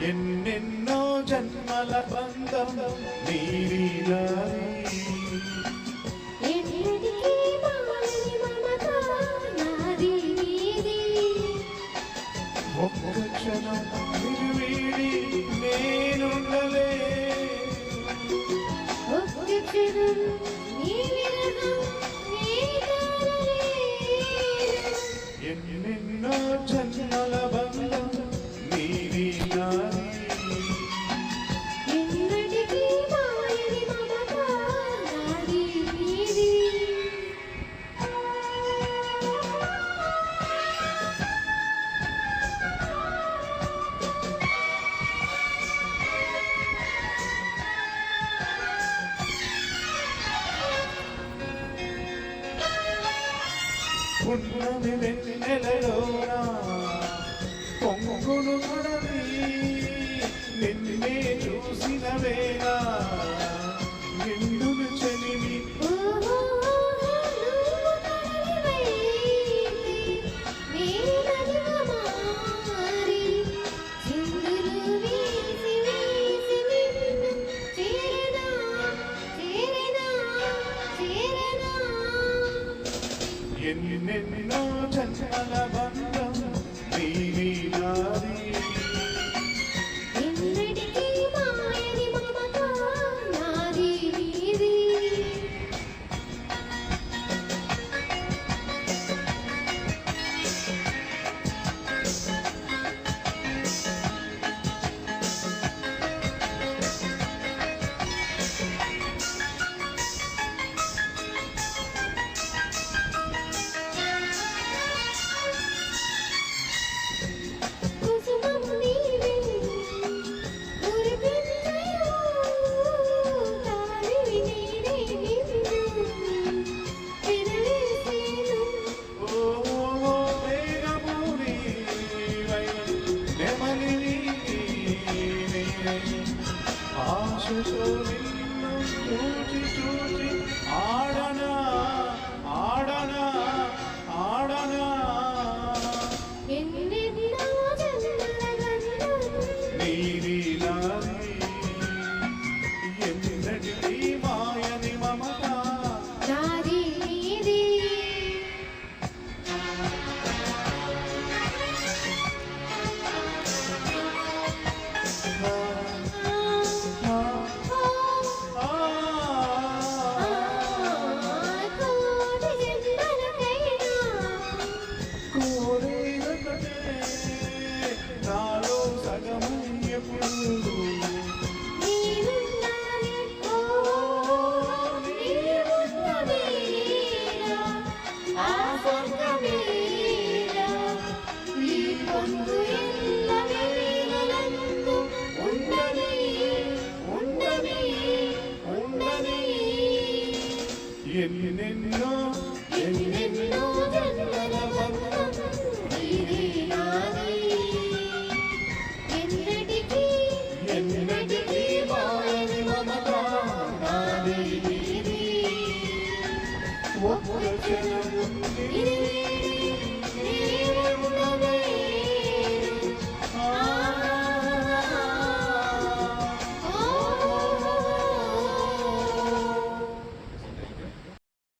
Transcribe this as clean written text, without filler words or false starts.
ఎన్నెన్నో జన్మల బంధం నీది నాది ఒక్క క్షణం వీడి నేనుండలే ఎన్నెన్నో జన్మల బంధం నీది నాది పున్నమి వెన్నెలలోనా పొంగును పడవి నిన్నే చూసిన వేళ నిండును చెలిమి ఎన్నెన్నో జన్మల బంధం నీది నాది ఆశతో నిన్ను చూచి చూచి ఆడనా ఆడనా ఆడనా నీది నాది ఎన్నటికీ మాయని మమత నాది నీది నాలో సగము ఎప్పుడు ఎన్నెన్నో ఎన్నెన్నో జన్మల బంధం నీది నాది ఎన్నటికీ మాయని మమత నాది నీది ఒక్క క్షణం